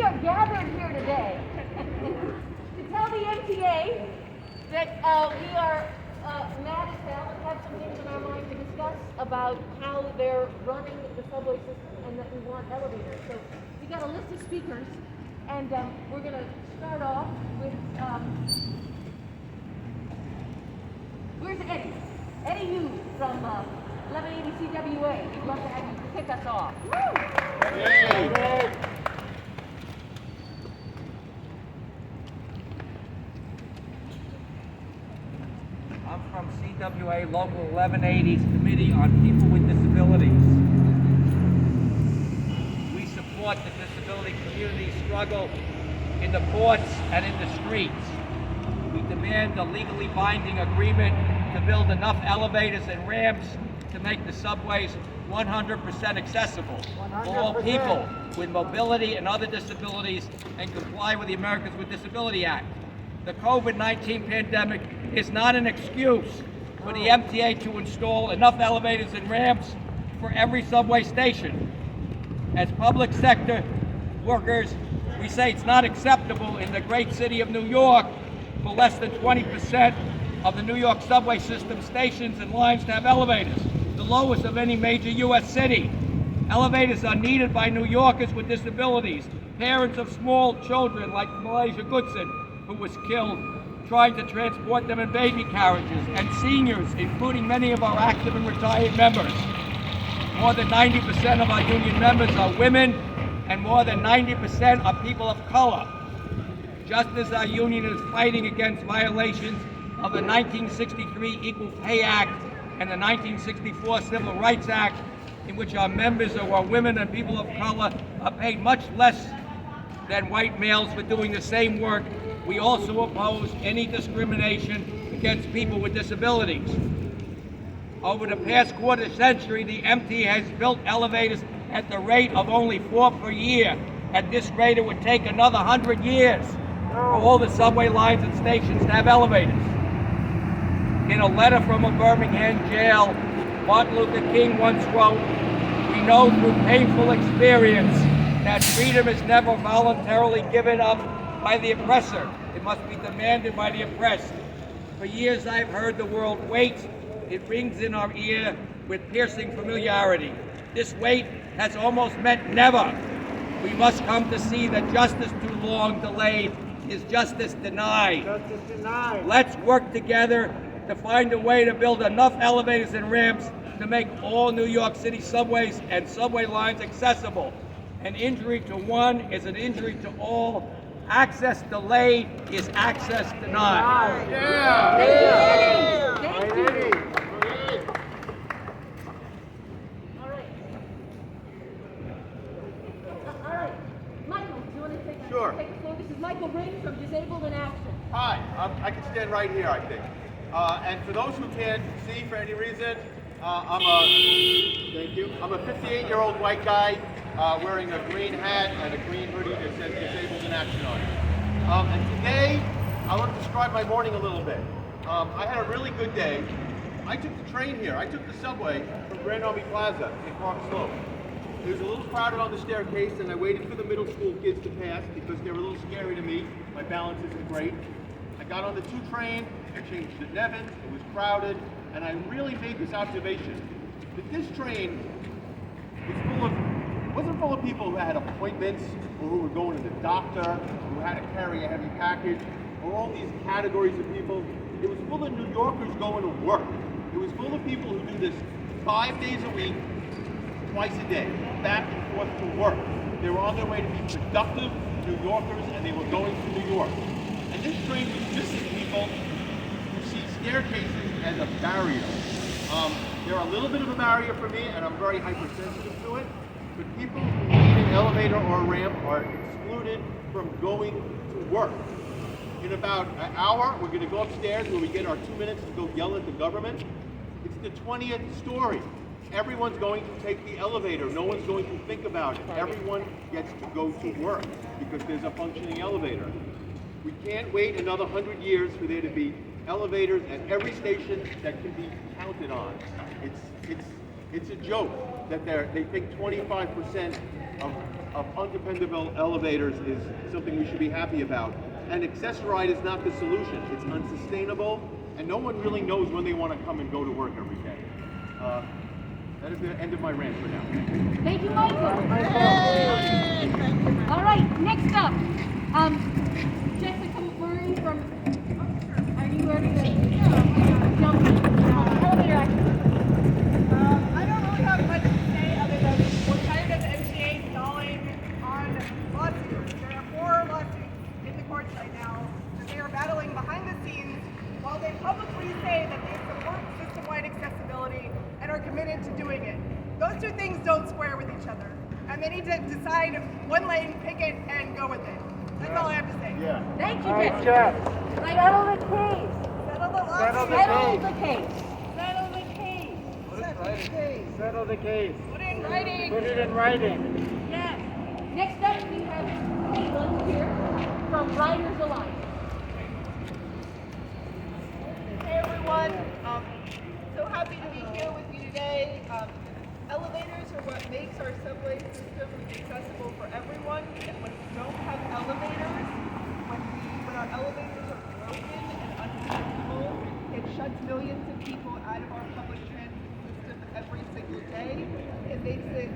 are gathered here today to tell the MTA that we are mad as hell and have some things in our mind to discuss about how they're running the subway system and that we want elevators. So we got a list of speakers, and we're going to start off with, where's Eddie? Eddie Hughes from 1180 CWA. We'd love to have you kick us off. Woo! Yay. I'm from CWA Local 1180's Committee on People with Disabilities. We support the disability community's struggle in the courts and in the streets. We demand a legally binding agreement to build enough elevators and ramps to make the subways 100% accessible 100%. for all people with mobility and other disabilities and comply with the Americans with Disability Act. The COVID-19 pandemic is not an excuse for the MTA to install enough elevators and ramps for every subway station. As public sector workers, we say it's not acceptable in the great city of New York for less than 20% of the New York subway system stations and lines to have elevators, the lowest of any major U.S. city. Elevators are needed by New Yorkers with disabilities, parents of small children like Malaysia Goodson, who was killed trying to transport them in baby carriages, and seniors, including many of our active and retired members. More than 90% of our union members are women, and more than 90% are people of color. Just as our union is fighting against violations of the 1963 Equal Pay Act and the 1964 Civil Rights Act, in which our members who are women and people of color are paid much less than white males for doing the same work, we also oppose any discrimination against people with disabilities. Over the past quarter century, the MTA has built elevators at the rate of only 4 per year. At this rate, it would take another 100 years for all the subway lines and stations to have elevators. In a letter from a Birmingham jail, Martin Luther King once wrote, "We know through painful experience that freedom is never voluntarily given up by the oppressor. It must be demanded by the oppressed. For years I've heard the word wait. It rings in our ear with piercing familiarity. This wait has almost meant never. We must come to see that justice too long delayed is justice denied. Justice denied. Let's work together to find a way to build enough elevators and ramps to make all New York City subways and subway lines accessible. An injury to one is an injury to all. Access delayed is access denied." Yeah. Thank you, Eddie. Thank you. All right. All right. Michael, do you want to take the floor? This is Michael Ring from Disabled in Action. Hi, I can stand right here, I think. And for those who can't see for any reason, I'm a 58-year-old white guy wearing a green hat and a green hoodie that says Disabled in Action on it. And today, I want to describe my morning a little bit. I had a really good day. I took the train here. I took the subway from Grand Army Plaza in Park Slope. It was a little crowded on the staircase, and I waited for the middle school kids to pass because they were a little scary to me. My balance isn't great. I got on the 2 train, I changed to Nevins, it was crowded, and I really made this observation, that this train wasn't full of people who had appointments, or who were going to the doctor, or who had to carry a heavy package, or all these categories of people. It was full of New Yorkers going to work. It was full of people who do this 5 days a week, twice a day, back and forth to work. They were on their way to be productive New Yorkers, and they were going to New York. And this train was missing people who see staircases as a barrier. They're a little bit of a barrier for me, and I'm very hypersensitive to it. But people who need an elevator or a ramp are excluded from going to work. In about an hour, we're going to go upstairs where we get our 2 minutes to go yell at the government. It's the 20th story. Everyone's going to take the elevator. No one's going to think about it. Everyone gets to go to work because there's a functioning elevator. We can't wait another 100 years for there to be elevators at every station that can be counted on. It's a joke that they think 25% of undependable elevators is something we should be happy about. And Access-a-Ride is not the solution. It's unsustainable, and no one really knows when they want to come and go to work every day. That is the end of my rant for now. Thank you, Michael. All right, next up, Jessica Murray from. Are you ready to jump in? Elevator action. I don't really have much to say other than we're tired of MTA stalling on lawsuits. There are 4 lawsuits in the courts right now that they are battling behind the scenes while they publicly say that they support system-wide accessibility and are committed to doing it. Those two things don't square with each other. And they need to decide one lane, pick it, and go with it. That's all I have to say. Yeah. Thank you, All right, Jessica. Jeff. Settle the case. Settle the lawsuit. Settle the Settle the case. Settle the case. Settle the case. Settle the case. Put it in writing. Put it in writing. Yes. Next up, we have Caitlin here from Riders Alliance. Hey everyone, so happy to be here with you today. Elevators are what makes our subway system accessible for everyone, and when we don't have elevators, when our elevators are broken and unacceptable, it shuts millions of people out of our public transit system every single day. It makes it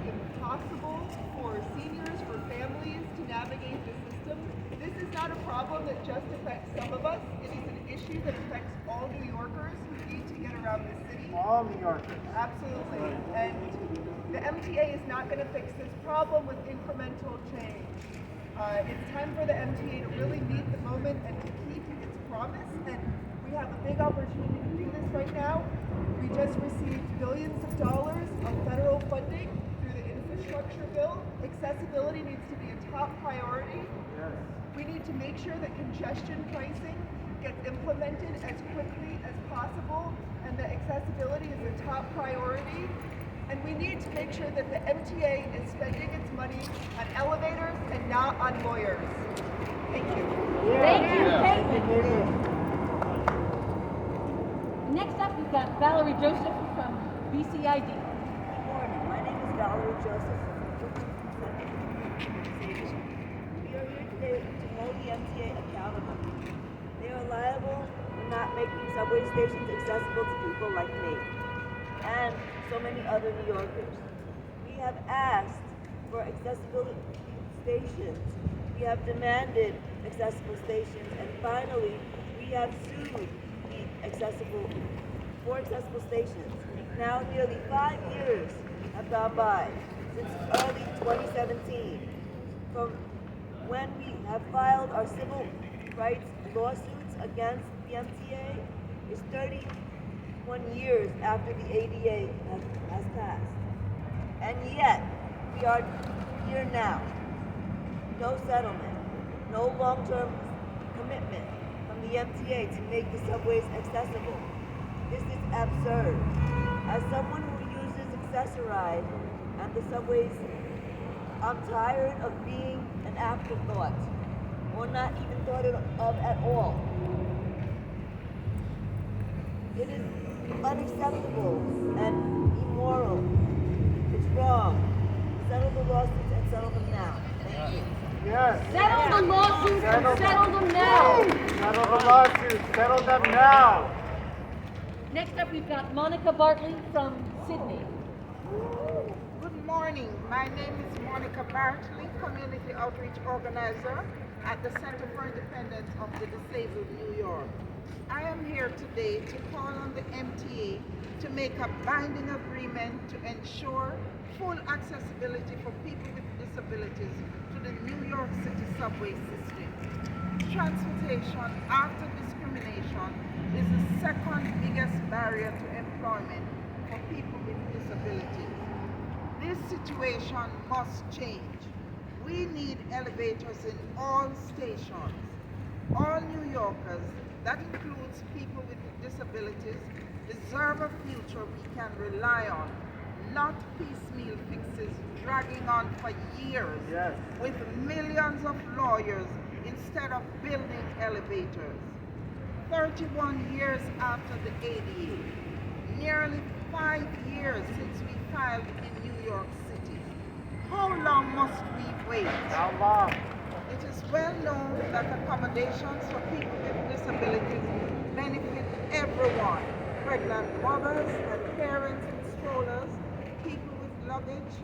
impossible for seniors, for families to navigate the system. This is not a problem that just affects some of us. It is an issue that affects all New Yorkers who need to get around the city. All New Yorkers. Absolutely. And the MTA is not going to fix this problem with incremental change. It's time for the MTA to really meet the moment and to keep its promise. And we have a big opportunity to do this right now. We just received billions of dollars of federal funding through the infrastructure bill. Accessibility needs to be a top priority. Yes. We need to make sure that congestion pricing gets implemented as quickly as possible and that accessibility is a top priority. And we need to make sure that the MTA is spending its money on elevators and not on lawyers. Thank you. Thank you, Thank Caitlin. you. Next up, we've got Valerie Joseph from BCID. Good morning. My name is Valerie Joseph from Brooklyn Center. We are here today to hold the MTA accountable. They are liable for not making subway stations accessible to people like me and so many other New Yorkers. We have asked for accessibility stations. We have demanded accessible stations, and finally, we have sued for accessible stations. Now nearly 5 years have gone by since early 2017 from when we have filed our civil rights lawsuits against the MTA. It's 31 years after the ADA has passed. And yet, we are here now. No settlement, no long-term commitment from the MTA to make the subways accessible. This is absurd. As someone who uses Access-a-Ride and the subways, I'm tired of being an afterthought or not even thought of at all. It is unacceptable and immoral. It's wrong. Settle the lawsuits and settle them now. Thank you. Yes. Settle the lawsuits and settle them now. Settle the lawsuits. Settle them now. Next up, we've got Monica Bartley from Sydney. Good morning. My name is Monica Bartley, Community Outreach Organizer at the Center for Independence of the Disabled, New York. I am here today to call on the MTA to make a binding agreement to ensure full accessibility for people with disabilities to the New York City subway system. Transportation after discrimination is the second biggest barrier to employment for people with disabilities. This situation must change. We need elevators in all stations. All New Yorkers, that includes people with disabilities, deserve a future we can rely on, not piecemeal fixes dragging on for years Yes. with millions of lawyers instead of building elevators. 31 years after the ADA, nearly 5 years since we filed in New York City. how long must we wait? How long? It is well known that accommodations for people with disabilities benefit everyone. Pregnant mothers and parents in strollers, people with luggage,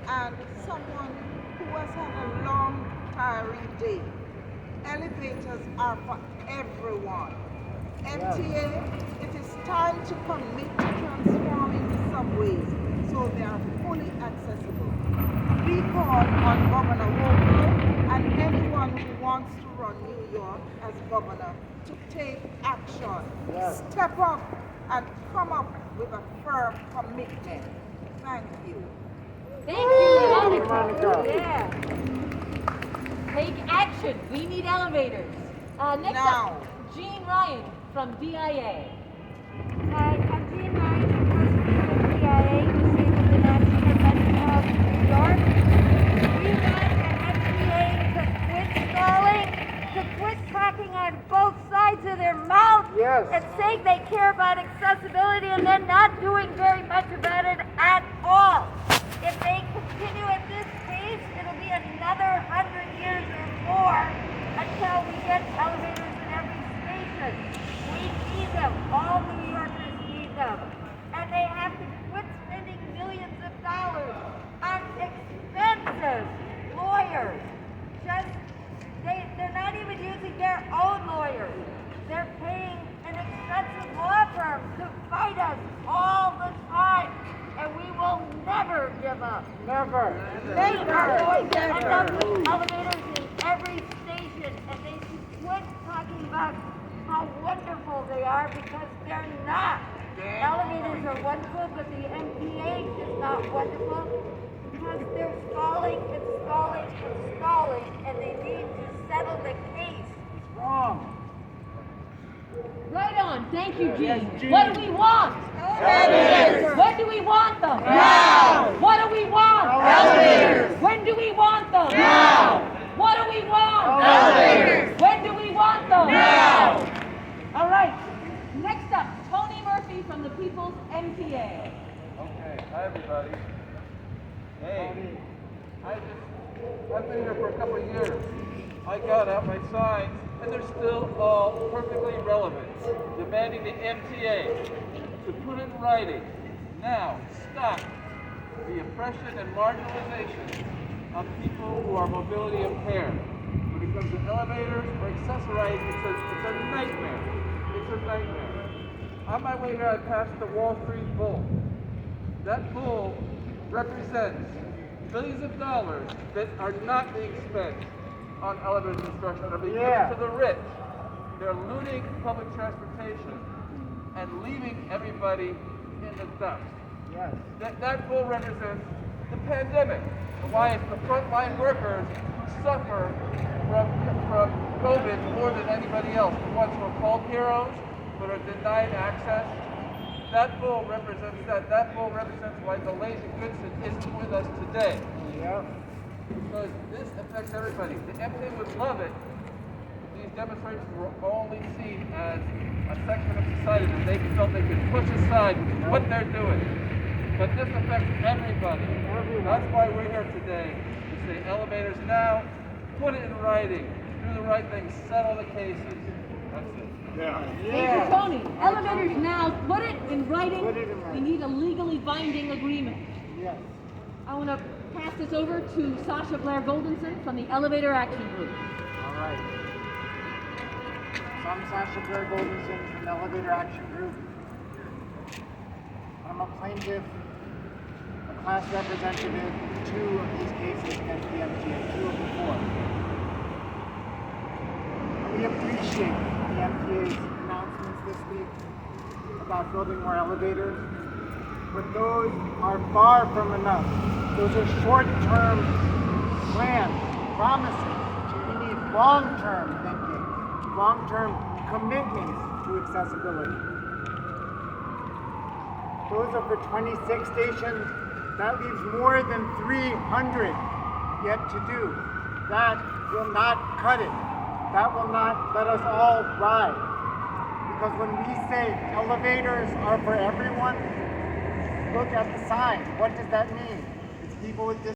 and someone who has had a long, tiring day. Elevators are for everyone. MTA, it is time to commit to transforming the subways so they are fully accessible. We call on Governor Hochul and anyone who wants to run New York as governor to take action. Yes. Step up and come up with a firm commitment. Thank you. Thank you, Monica. Yeah. Take action. We need elevators. Next Now. up, Jean Ryan from DIA. Hi, I'm Jean Ryan, president of DIA, Disabled and Active Prevention of New York. We want the MTA to quit stalling, to quit talking on both sides of their mouth Yes. and saying they care about accessibility and then not doing very much about it at all. If they continue at this pace, it'll be another 100 years or more until we get elevators in every station. We need them. All New Yorkers need them. And they have to quit spending millions of dollars on expensive lawyers. They're not even using their own lawyers. They're paying an expensive law firm to fight us all the time. And we will never give up. Never. They are going to end up with elevators in every station, and they should quit talking about how wonderful they are because they're not. Elevators are wonderful, but the MTA is not wonderful because they're stalling and stalling and stalling, and they need to settle the case. Wrong. Right on. Thank you, Jean. Yes, Jean. What do we want? Elevators. When do we want them? Now. What do we want? Elevators. When do we want them? Now. What do we want? Elevators. When do we want them? Now. All right. Next up, Tony Murphy from the People's MTA. Okay, hi everybody. Hey, I've been here for a couple of years. I got out my signs, and they're still all perfectly relevant, demanding the MTA to put in writing, now, stop the oppression and marginalization of people who are mobility impaired. When it comes to elevators or accessorized, it's a nightmare. It's a nightmare. On my way here, I passed the Wall Street Bull. That bull represents billions of dollars that are not being spent on elevator construction, that are being given to the rich. They're looting public transportation and leaving everybody in the dust. Yes. That bull represents the pandemic. Why the frontline workers suffer from COVID more than anybody else. The ones who are called heroes, but are denied access. That bull represents that. That bull represents why the Lazy Goodson isn't with us today. Yeah. Because this affects everybody. The MTA would love it if these demonstrations were only seen as a section of society that they felt they could push aside what they're doing. But this affects everybody. That's why we're here today, to say elevators now, put it in writing, do the right thing, settle the cases. That's it. Thank you, Tony. Elevators now, put it in writing. Put it in We writing. need a legally binding agreement. Yes. I want to pass this over to Sasha Blair Goldenson from the Elevator Action Group. All right. So I'm Sasha Blair Goldenson from the Elevator Action Group. I'm a plaintiff, a class representative in 2 of these cases against the MTA, 2 of the 4. We appreciate the MTA's announcements this week about building more elevators, but those are far from enough. Those are short-term plans, promises. We need long-term thinking, long-term commitments to accessibility. Those are for 26 stations. That leaves more than 300 yet to do. That will not cut it. That will not let us all ride. Because when we say elevators are for everyone, look at the sign. What does that mean? It's people with disabilities.